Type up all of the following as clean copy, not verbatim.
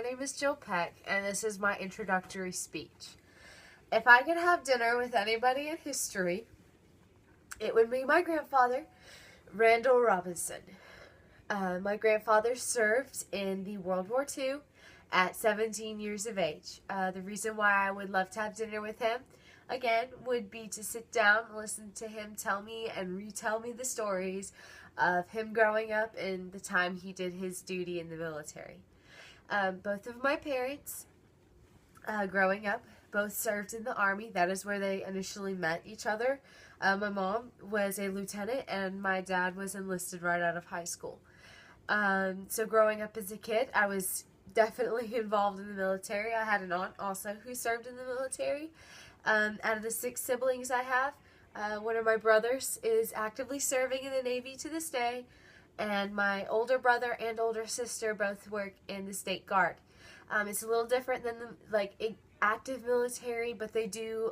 name is Jill Peck, and this is my introductory speech. If I could have dinner with anybody in history, it would be my grandfather, Randall Robinson. My grandfather served in the World War II at 17 years of age. The reason why I would love to have dinner with him, again, would be to sit down and listen to him tell me and retell me the stories of him growing up and the time he did his duty in the military. Both of my parents, growing up, both served in the Army. That is where they initially met each other. My mom was a lieutenant and my dad was enlisted right out of high school. So growing up as a kid, I was definitely involved in the military. I had an aunt also who served in the military. Out of the 6 siblings I have, one of my brothers is actively serving in the Navy to this day, and my older brother and older sister both work in the State Guard. It's a little different than the active military, but they do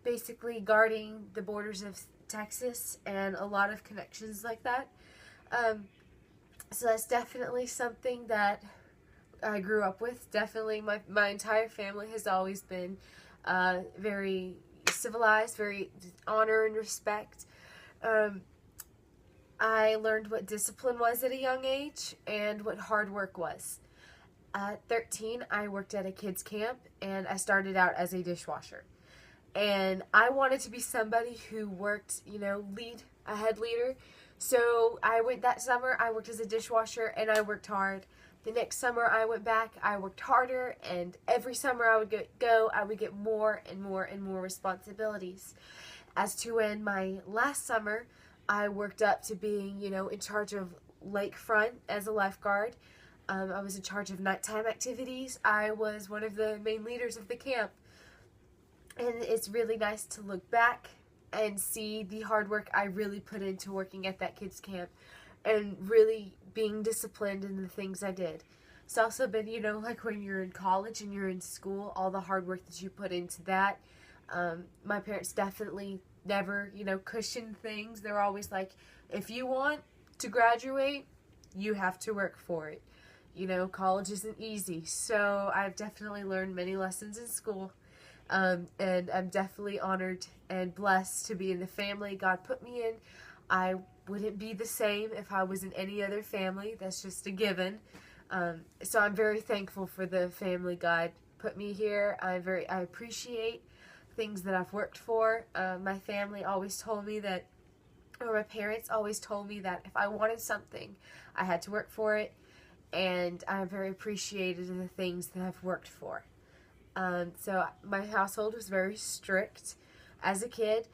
basically guarding the borders of Texas and a lot of connections like that. So that's definitely something that I grew up with. Definitely my entire family has always been very civilized, very honor and respect. I learned what discipline was at a young age and what hard work was. At 13, I worked at a kids camp and I started out as a dishwasher. And I wanted to be somebody who worked, lead, a head leader. So that summer, I worked as a dishwasher and I worked hard. The next summer I went back, I worked harder, and every summer I would I would get more and more and more responsibilities. As to when my last summer, I worked up to being, in charge of lakefront as a lifeguard. I was in charge of nighttime activities. I was one of the main leaders of the camp. And it's really nice to look back and see the hard work I really put into working at that kids camp and really being disciplined in the things I did. It's also been, when you're in college and you're in school, all the hard work that you put into that. My parents definitely never, cushioned things. They were always like, if you want to graduate, you have to work for it. College isn't easy. So I've definitely learned many lessons in school. And I'm definitely honored and blessed to be in the family God put me in. I wouldn't be the same if I was in any other family. That's just a given. So I'm very thankful for the family God put me here. I appreciate things that I've worked for. My family always told me that, or my parents always told me that if I wanted something, I had to work for it. And I'm very appreciative of the things that I've worked for. So my household was very strict as a kid.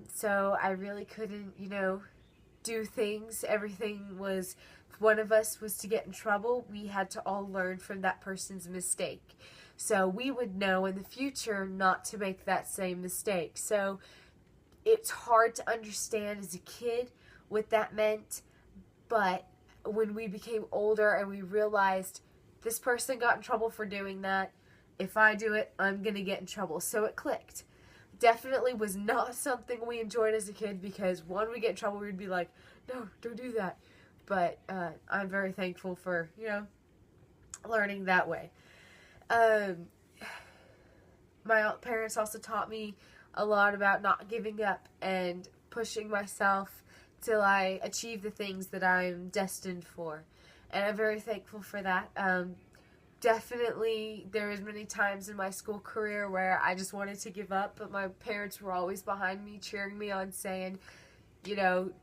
So I really couldn't, do things. Everything was, if one of us was to get in trouble, we had to all learn from that person's mistake. So we would know in the future not to make that same mistake. So it's hard to understand as a kid what that meant. But when we became older and we realized this person got in trouble for doing that, if I do it, I'm going to get in trouble. So it clicked. Definitely was not something we enjoyed as a kid because when we get in trouble, we'd be like, no, don't do that. But I'm very thankful for, learning that way. My parents also taught me a lot about not giving up and pushing myself till I achieve the things that I'm destined for. And I'm very thankful for that. Definitely, there was many times in my school career where I just wanted to give up, but my parents were always behind me, cheering me on, saying, don't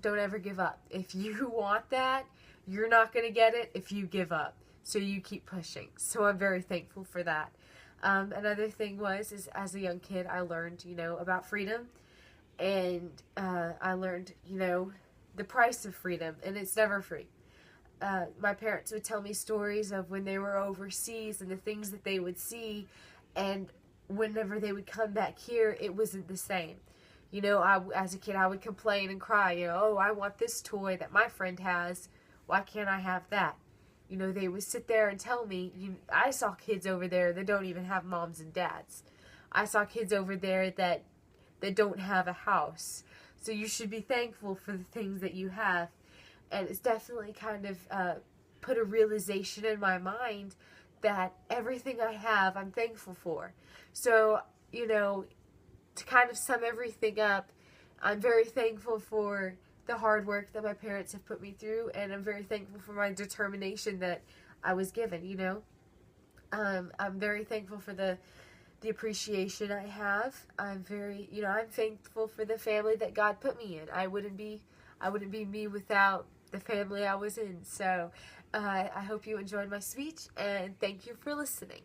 ever give up. If you want that, you're not going to get it if you give up. So you keep pushing. So I'm very thankful for that. Another thing is as a young kid, I learned, about freedom, and I learned, the price of freedom, and it's never free. My parents would tell me stories of when they were overseas and the things that they would see, and whenever they would come back here, it wasn't the same. As a kid, I would complain and cry, oh, I want this toy that my friend has. Why can't I have that? They would sit there and tell me, I saw kids over there that don't even have moms and dads. I saw kids over there that don't have a house. So you should be thankful for the things that you have. And it's definitely kind of put a realization in my mind that everything I have, I'm thankful for. So, you know, to kind of sum everything up, I'm very thankful for the hard work that my parents have put me through, and I'm very thankful for my determination that I was given, you know. I'm very thankful for the appreciation I have. I'm very, you know, I'm thankful for the family that God put me in. I wouldn't be me without the family I was in. So, I hope you enjoyed my speech, and thank you for listening.